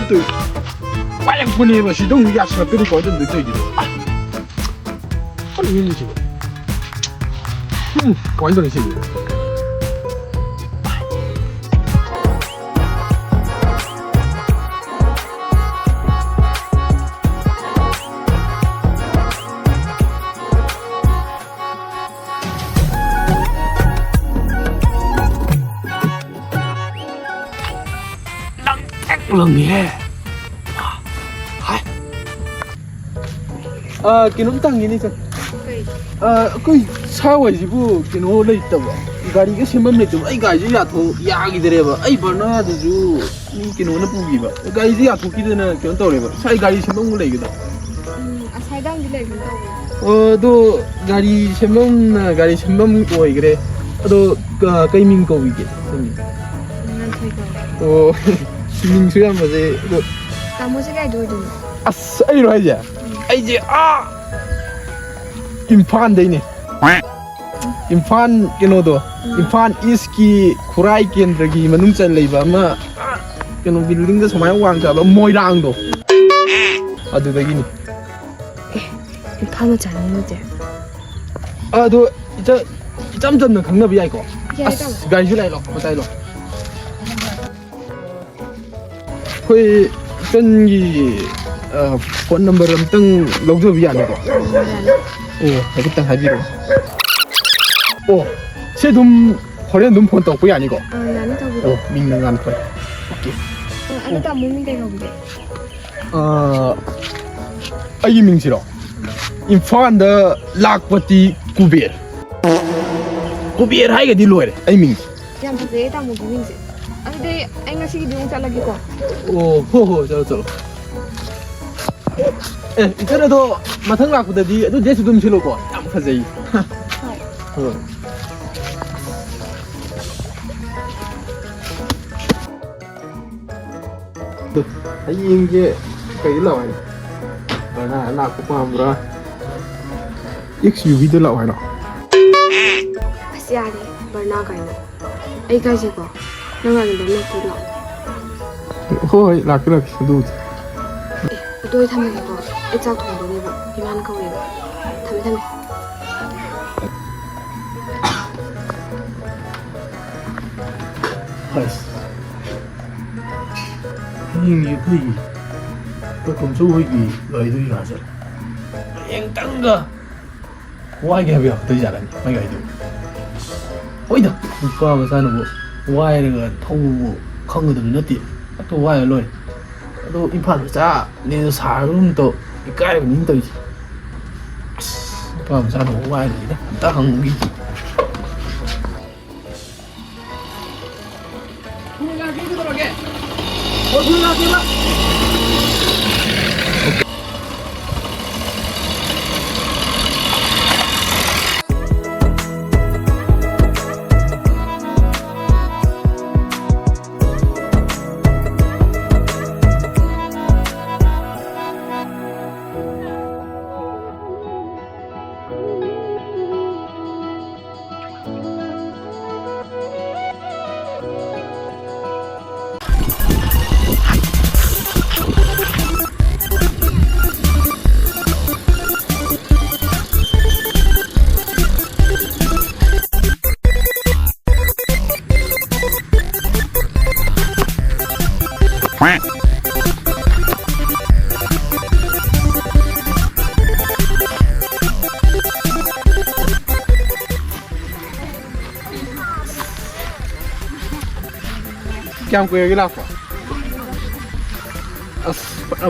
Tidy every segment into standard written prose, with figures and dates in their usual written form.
또 빨리 보내봐 시동 야채가 끓이고 어떤 늦어 이제 아니 왜 지금 완전히 시네 랑해 kino tang ini kan koi sawa jibu kino lei tawa gari ke sembam le tu ai gari ya tho ya gi dere ba ai bana du ju ni kino na pu gi ba gari ya thu ki de na kino taw le ba sai gari sembam lei gi da asai dang gi lei gi taw do gari sembam oi gre ado kai ming ko wi ge nan thai ko o ming su yam ba je do ta mo se gai do do as ai ro ja ai je Impan deh ini. Impan keno do. Impan iski kurai kendra gi manung chan lei ba ma keno building da somai wang cha ba moi rang do. Adu da gini. impan ma chan no je do jam na khang na bi ai ko. ya da Gai ju lai lo, ma tai lo. Koi chân gi phone number am tang log jo bi ya ne ko. 여기 딱 하기로. 새 놈 허리에 놈 폰 떡고야 아니고. 나는 taw 민능 안 폰. 오케이. ani ta mo mi dai ga bu de 아이 민지로. 인파한다 락버티 구비엘. 구비엘 하이가 딜로에. 아이 민. yam pha de ta mo bu min se ani de ai nga si gi dung cha la gi ko 호호 저. 이전에도 마탕 락보다디 또 제수 좀 실어고 ям 파제이. 이게 cái lẩu này và là cũng làm ra XUV lẩu này nó asia de barna ga na ai ga je ko na ga de me pu lo thôi là cái đủ doi tham ge ko ai cha thong do ne ba iman ko we tham hình như tôi không chú ý gì lời tôi là sao em tăng cơ quay cái việc tôi giả đánh mấy ngày được ôi được qua mà sao nó quay là thâu không được nữa tiền tôi quay rồi tôi im phản ra nên xả luôn tôi cái này mình tôi qua mà sao nó quay rồi đó ta không nghĩ Kang quê cái nào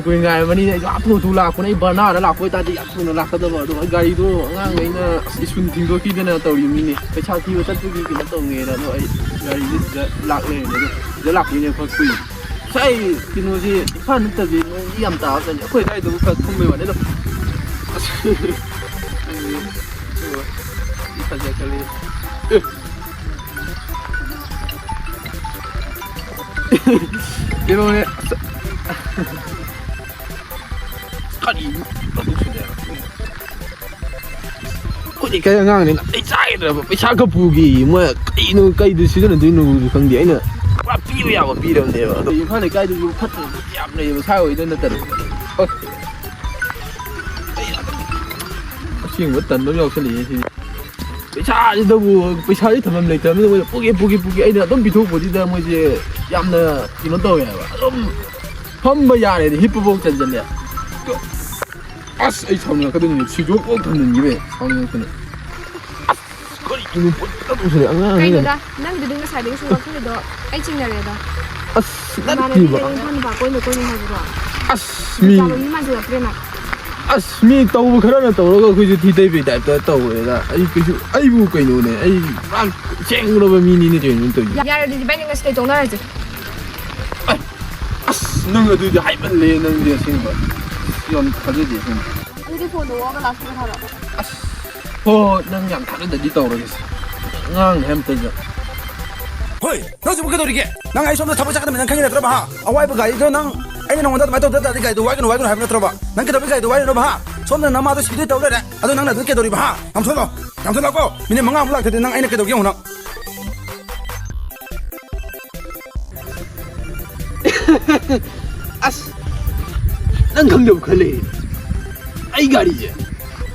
quê ngày mà đi áp thu lạc con ấy bẩn nào đã lạc quê ta đi áp thu nó lạc ta đâu rồi gari đó ngang ấy là xuân thìn đôi khi cái nào tàu gì mình cái chào khi tất cái cái tàu nghề đó rồi gari lạc này nó lạc như này con quỷ sai cái nó gì phan nó gì nó đi làm táo rồi quê đây đâu có không mấy bạn đấy đâu thật ra cái này 이러네 아니 어디 cái ngang này ai trái rồi phải xa cái bù gì mà cái nó cái đứa xíu nó đứa nó không vậy nữa quá piu ya quá piu đâu nè rồi phan này cái đứa phát rồi ꯌꯥꯝ ꯂꯩꯌꯦꯕ ꯁꯥ ꯑꯣꯏꯗ ꯅꯠꯇꯅ ꯑꯁꯦꯡꯕ ꯇꯟꯕ ꯌꯥꯎꯁꯜꯂꯛꯑꯦ ꯁꯤꯗꯤ ꯄꯩꯁꯥꯁꯤꯗꯕꯨ ꯄꯩꯁꯥꯁꯤ ꯊꯝꯐꯝ ꯂꯩꯇꯕꯅꯤꯅ ꯃꯣꯏꯅ ꯄꯨꯒꯦ ꯑꯩꯅ ꯑꯗꯨꯝ ꯄꯤꯊꯣꯛꯄꯁꯤꯗ ꯃꯣꯏꯁꯦ ꯌꯥꯝꯅ ꯀꯩꯅꯣ ꯇꯧꯋꯦ ꯍꯥꯏꯕ ꯑꯗꯨꯝ ꯐꯝꯕ ꯌꯥꯔꯦꯗꯤ ꯍꯤꯞꯄꯐꯥꯎ ꯆꯟꯁꯤꯜꯂꯦ ꯑꯁ ꯑꯩ ꯁꯥꯎꯅꯤꯡꯉꯛꯀꯗꯣꯏꯅꯤ ꯁꯤꯗꯣꯛꯐꯥꯎ ꯊꯝꯖꯤꯟꯈꯤꯕ ꯁꯥꯎꯅꯤꯡꯉꯛꯇꯅ ꯀꯔꯤꯅꯣ ꯄꯨꯠꯇ ꯀꯩꯅꯣꯗ ꯅꯪꯗꯨꯗꯤ ꯉꯁꯥꯏꯗꯒꯤ ꯁꯨꯝ ꯂꯧꯊꯣꯛꯏꯗꯣ ꯑꯩ ꯆꯤꯡꯅꯔꯦꯗ ꯑꯁ ꯏꯃꯥꯟꯅꯕꯤꯒ ꯅꯠꯇꯦꯕ ꯅꯪ ꯅꯨꯄꯥ ꯀꯣꯏꯅ ꯍꯥꯏꯕꯗꯣ ꯑꯁ ꯃꯤ ꯆꯥꯕ ꯃꯥꯟꯁꯤꯜꯂꯛꯇ꯭ꯔꯦ ꯅꯪ ꯑꯁ ꯃꯤ ꯇꯧꯕ ꯈꯔꯅ ꯇꯧꯔꯒ ꯑꯩꯈꯣꯏꯁꯨ ꯊꯤ ꯇꯩꯕꯩ ꯇꯥꯏꯞꯇ ꯇꯧꯋꯦꯗ ꯑꯩꯕꯨ ꯀꯩꯅꯣꯅꯦ ꯑꯩ ꯄꯨꯔꯥ ꯁꯦꯡꯂꯕ ꯃꯤꯅꯤꯅꯦ ꯀꯩꯅꯣ ꯇꯧꯔꯤꯁꯦ ꯌꯥꯔꯦ ꯑꯗꯨꯗꯤ ꯚꯥꯏ ꯉꯁꯤ ꯀꯩ ꯇꯧꯅꯔꯁꯦ ꯑꯁ ꯅꯪ ꯑꯗꯨꯗꯤ ꯍꯥꯏꯃꯜꯂꯦ ꯅꯪꯗꯤ ꯑꯁꯦꯡꯕ ꯌꯥꯝ ꯊꯥꯖꯗꯦ ꯑꯁꯦꯡꯕ ꯑꯗꯨꯗꯤ ꯐꯣꯟꯗꯣ ꯋꯥꯒ ꯂꯥꯛꯄꯒ ꯊꯥꯔꯛꯑꯣ ꯑꯁ ꯍꯣꯏ ꯅꯪ ꯌꯥꯝ ꯊꯥꯖꯗꯗꯤ ꯇꯧꯔꯒꯦꯁꯦ ꯑꯉꯥꯡꯅꯦ ꯑꯝꯇꯁꯨ ꯍꯣꯏ ꯅꯪꯁꯤꯕꯨ ꯀꯩꯗꯧꯔꯤꯒꯦ ꯅꯪ ꯑꯩ ꯁꯣꯝꯗ ꯊꯕꯛ ꯆꯠꯀꯗꯕꯅꯤ ꯅꯪ ꯈꯪꯉꯤ ꯅꯠꯇ꯭ꯔꯕ ꯍꯥ ꯑꯋꯥꯏꯕ ꯒꯥꯔꯤꯗꯣ ꯅꯪ ꯑꯩꯅ ꯅꯉꯣꯟꯗ ꯑꯗꯨꯃꯥꯏꯅ ꯇꯧꯗ ꯇꯥꯔꯗꯤ ꯒꯥꯔꯤꯗꯣ ꯋꯥꯏꯒꯅꯨ ꯍꯥꯏꯕ ꯅꯠꯇ꯭ꯔꯕ ꯅꯪ ꯀꯩꯗꯧꯕꯒꯤ ꯒꯥꯔꯤꯗꯣ ꯋꯥꯏꯔꯤꯅꯣꯕ ꯍꯥ ꯁꯣꯝꯗ ꯅꯃꯥꯗꯣ ꯁꯤꯗꯣꯏ ꯇꯧ ꯂꯩꯔꯦ ꯑꯗꯣ ꯅꯪꯅ ꯑꯗꯨ ꯀꯩꯗꯧꯔꯤꯕ ꯍꯥ ꯌꯥꯝꯊꯣꯛꯂꯛꯑꯣ ꯃꯤꯅꯤꯠ 5 ꯂꯥꯛꯇ꯭ꯔꯗꯤ ꯅꯪ ꯑꯩꯅ ꯀꯩꯗꯧꯒꯦ ꯌꯦꯡꯉꯨ ꯅꯪ ꯑꯁ ꯅꯪ ꯈꯪꯗꯕ ꯈꯔ ꯂꯩ ꯑꯩ ꯒꯥꯔꯤꯁꯦ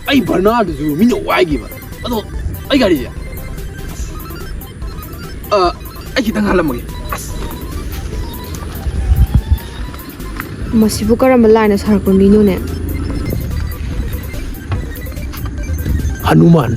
ꯑꯩ ꯕꯔꯅꯥꯗꯨꯁꯨ ꯃꯤꯅ ꯋꯥꯏꯈꯤꯕ ꯑꯗꯣ ꯑꯩ ꯒꯥꯔꯤꯁꯦ ꯑꯩ ꯈꯤꯇꯪ ꯍꯥꯜꯂꯝꯃꯒꯦ ꯑꯁ ꯃꯁꯤꯕꯨ ꯀꯔꯝꯕ ꯂꯥꯏꯅ ꯁꯥꯔꯛꯄ ꯃꯤꯅꯣꯅꯦ ꯍꯅꯨꯃꯥꯟ